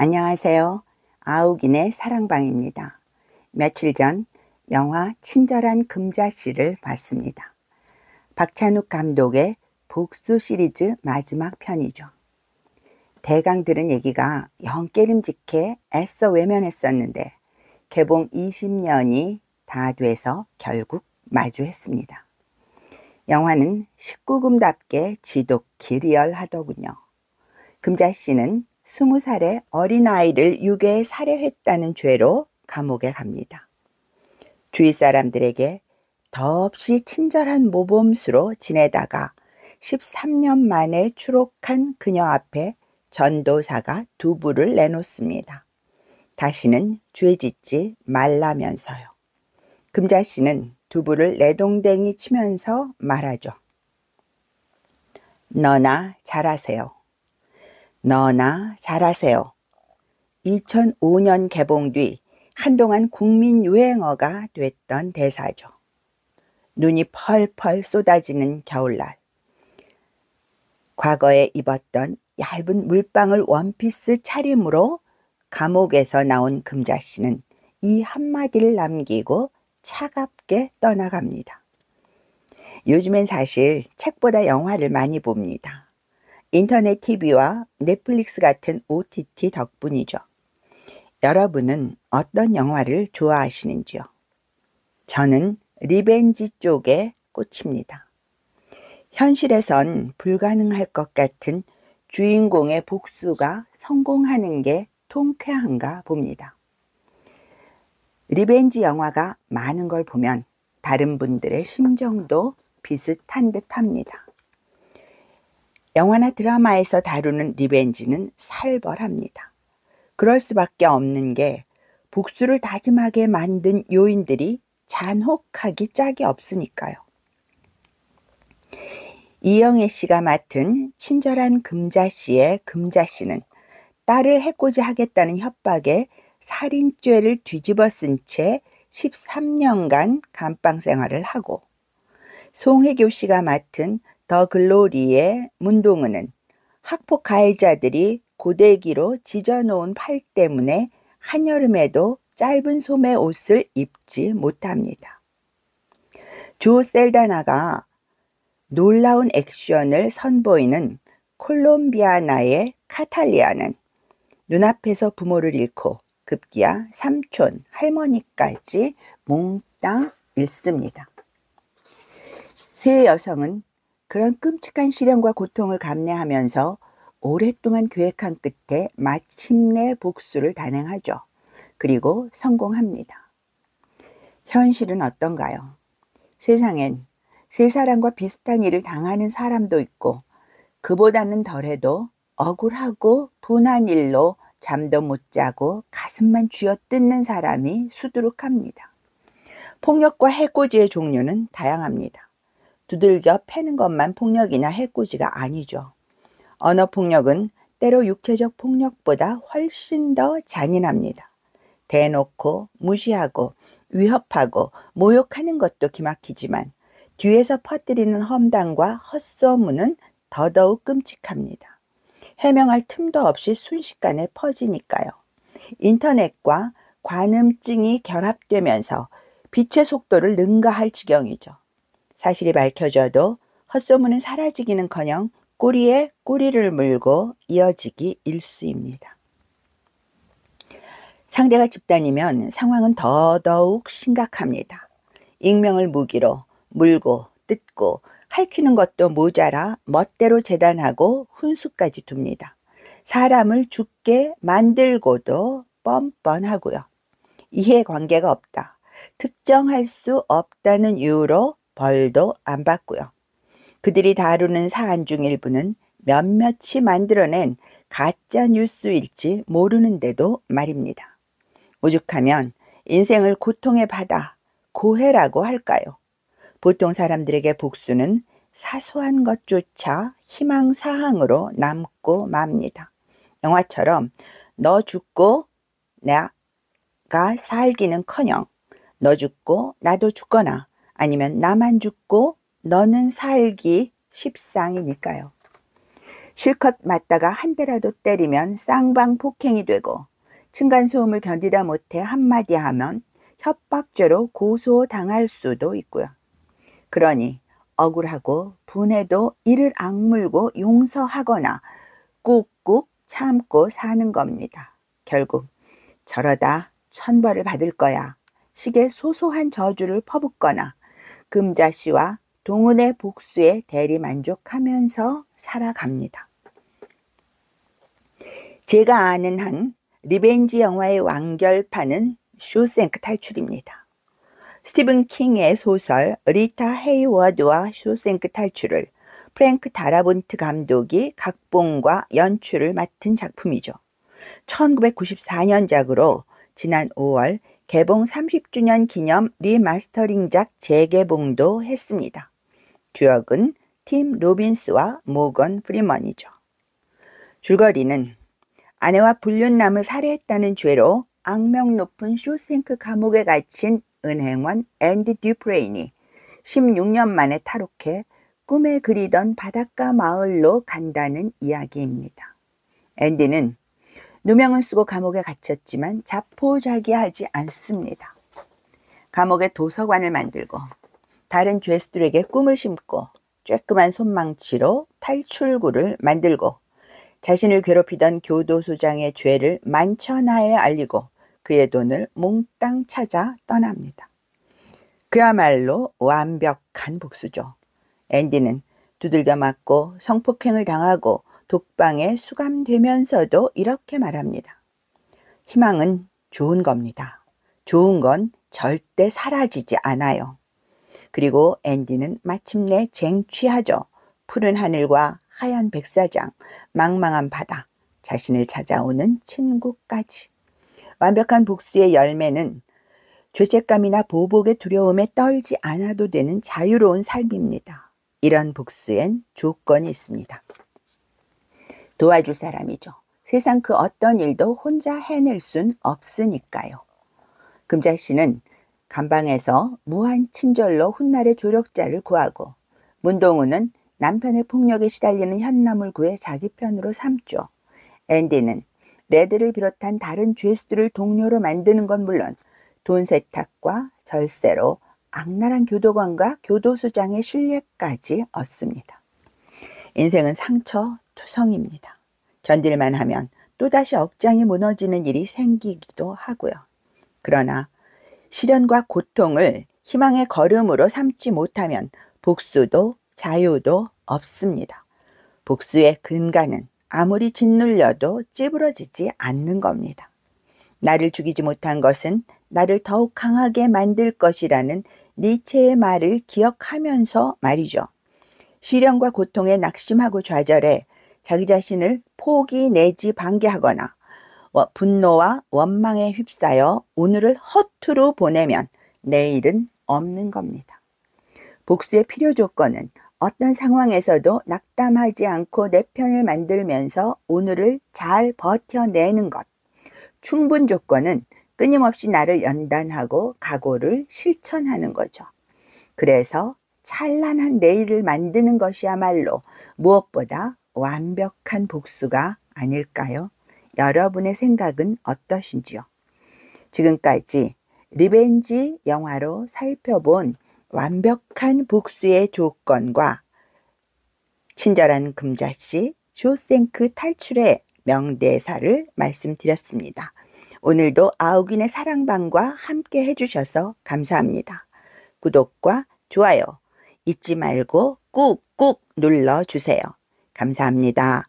안녕하세요. 아욱인의 사랑방입니다. 며칠 전 영화 친절한 금자씨를 봤습니다. 박찬욱 감독의 복수 시리즈 마지막 편이죠. 대강 들은 얘기가 영 깨림직해 애써 외면했었는데 개봉 20년이 다 돼서 결국 마주했습니다. 영화는 19금답게 지독히 리얼하더군요. 금자씨는 20살의 어린아이를 유괴해 살해했다는 죄로 감옥에 갑니다. 주위 사람들에게 더없이 친절한 모범수로 지내다가 13년 만에 추록한 그녀 앞에 전도사가 두부를 내놓습니다. 다시는 죄 짓지 말라면서요. 금자씨는 두부를 내동댕이 치면서 말하죠. 너나 잘하세요. 너나 잘하세요. 2005년 개봉 뒤 한동안 국민 유행어가 됐던 대사죠. 눈이 펄펄 쏟아지는 겨울날. 과거에 입었던 얇은 물방울 원피스 차림으로 감옥에서 나온 금자씨는 이 한마디를 남기고 차갑게 떠나갑니다. 요즘엔 사실 책보다 영화를 많이 봅니다. 인터넷 TV와 넷플릭스 같은 OTT 덕분이죠. 여러분은 어떤 영화를 좋아하시는지요? 저는 리벤지 쪽에 꽂힙니다. 현실에선 불가능할 것 같은 주인공의 복수가 성공하는 게 통쾌한가 봅니다. 리벤지 영화가 많은 걸 보면 다른 분들의 심정도 비슷한 듯 합니다. 영화나 드라마에서 다루는 리벤지는 살벌합니다. 그럴 수밖에 없는 게 복수를 다짐하게 만든 요인들이 잔혹하기 짝이 없으니까요. 이영애 씨가 맡은 친절한 금자씨의 금자씨는 딸을 해코지 하겠다는 협박에 살인죄를 뒤집어 쓴 채 13년간 감방 생활을 하고, 송혜교 씨가 맡은 더 글로리의 문동은은 학폭 가해자들이 고데기로 지져놓은 팔 때문에 한여름에도 짧은 소매 옷을 입지 못합니다. 조 셀다나가 놀라운 액션을 선보이는 콜롬비아나의 카탈리아는 눈앞에서 부모를 잃고 급기야 삼촌, 할머니까지 몽땅 잃습니다. 세 여성은 그런 끔찍한 시련과 고통을 감내하면서 오랫동안 계획한 끝에 마침내 복수를 단행하죠. 그리고 성공합니다. 현실은 어떤가요? 세상엔 세 사람과 비슷한 일을 당하는 사람도 있고 그보다는 덜해도 억울하고 분한 일로 잠도 못 자고 가슴만 쥐어뜯는 사람이 수두룩합니다. 폭력과 해코지의 종류는 다양합니다. 두들겨 패는 것만 폭력이나 해코지가 아니죠. 언어폭력은 때로 육체적 폭력보다 훨씬 더 잔인합니다. 대놓고 무시하고 위협하고 모욕하는 것도 기막히지만 뒤에서 퍼뜨리는 험담과 헛소문은 더더욱 끔찍합니다. 해명할 틈도 없이 순식간에 퍼지니까요. 인터넷과 관음증이 결합되면서 빛의 속도를 능가할 지경이죠. 사실이 밝혀져도 헛소문은 사라지기는커녕 꼬리에 꼬리를 물고 이어지기 일쑤입니다. 상대가 집단이면 상황은 더더욱 심각합니다. 익명을 무기로 물고 뜯고 핥히는 것도 모자라 멋대로 재단하고 훈수까지 둡니다. 사람을 죽게 만들고도 뻔뻔하고요. 이해관계가 없다. 특정할 수 없다는 이유로 벌도 안 받고요. 그들이 다루는 사안 중 일부는 몇몇이 만들어낸 가짜 뉴스일지 모르는데도 말입니다. 오죽하면 인생을 고통의 바다, 고해라고 할까요? 보통 사람들에게 복수는 사소한 것조차 희망사항으로 남고 맙니다. 영화처럼 너 죽고 내가 살기는커녕 너 죽고 나도 죽거나 아니면 나만 죽고 너는 살기 십상이니까요. 실컷 맞다가 한 대라도 때리면 쌍방폭행이 되고 층간소음을 견디다 못해 한마디 하면 협박죄로 고소당할 수도 있고요. 그러니 억울하고 분해도 이를 악물고 용서하거나 꾹꾹 참고 사는 겁니다. 결국 저러다 천벌을 받을 거야 식의 소소한 저주를 퍼붓거나 금자씨와 동은의 복수에 대리만족하면서 살아갑니다. 제가 아는 한 리벤지 영화의 완결판은 쇼생크 탈출입니다. 스티븐 킹의 소설 리타 헤이워드와 쇼생크 탈출을 프랭크 다라본트 감독이 각본과 연출을 맡은 작품이죠. 1994년작으로 지난 5월 개봉 30주년 기념 리마스터링작 재개봉도 했습니다. 주역은 팀 로빈스와 모건 프리먼이죠. 줄거리는 아내와 불륜남을 살해했다는 죄로 악명 높은 쇼생크 감옥에 갇힌 은행원 앤디 듀프레인이 16년 만에 탈옥해 꿈에 그리던 바닷가 마을로 간다는 이야기입니다. 앤디는 누명을 쓰고 감옥에 갇혔지만 자포자기하지 않습니다. 감옥에 도서관을 만들고 다른 죄수들에게 꿈을 심고 쬐끄만 손망치로 탈출구를 만들고 자신을 괴롭히던 교도소장의 죄를 만천하에 알리고 그의 돈을 몽땅 찾아 떠납니다. 그야말로 완벽한 복수죠. 앤디는 두들겨 맞고 성폭행을 당하고 독방에 수감되면서도 이렇게 말합니다. 희망은 좋은 겁니다. 좋은 건 절대 사라지지 않아요. 그리고 앤디는 마침내 쟁취하죠. 푸른 하늘과 하얀 백사장, 망망한 바다, 자신을 찾아오는 친구까지. 완벽한 복수의 열매는 죄책감이나 보복의 두려움에 떨지 않아도 되는 자유로운 삶입니다. 이런 복수엔 조건이 있습니다. 도와줄 사람이죠. 세상 그 어떤 일도 혼자 해낼 순 없으니까요. 금자씨는 감방에서 무한 친절로 훗날의 조력자를 구하고 문동우는 남편의 폭력에 시달리는 현남을 구해 자기 편으로 삼죠. 앤디는 레드를 비롯한 다른 죄수들을 동료로 만드는 건 물론 돈 세탁과 절세로 악랄한 교도관과 교도소장의 신뢰까지 얻습니다. 인생은 상처투성입니다. 견딜만 하면 또다시 억장이 무너지는 일이 생기기도 하고요. 그러나 시련과 고통을 희망의 걸음으로 삼지 못하면 복수도 자유도 없습니다. 복수의 근간은 아무리 짓눌려도 찌부러지지 않는 겁니다. 나를 죽이지 못한 것은 나를 더욱 강하게 만들 것이라는 니체의 말을 기억하면서 말이죠. 시련과 고통에 낙심하고 좌절해 자기 자신을 포기 내지 방기하거나 분노와 원망에 휩싸여 오늘을 허투루 보내면 내일은 없는 겁니다. 복수의 필요 조건은 어떤 상황에서도 낙담하지 않고 내 편을 만들면서 오늘을 잘 버텨내는 것. 충분 조건은 끊임없이 나를 연단하고 각오를 실천하는 거죠. 그래서 찬란한 내일을 만드는 것이야말로 무엇보다 완벽한 복수가 아닐까요? 여러분의 생각은 어떠신지요? 지금까지 리벤지 영화로 살펴본 완벽한 복수의 조건과 친절한 금자씨 쇼생크 탈출의 명대사를 말씀드렸습니다. 오늘도 아우긴의 사랑방과 함께 해주셔서 감사합니다. 구독과 좋아요 잊지 말고 꾹꾹 눌러주세요. 감사합니다.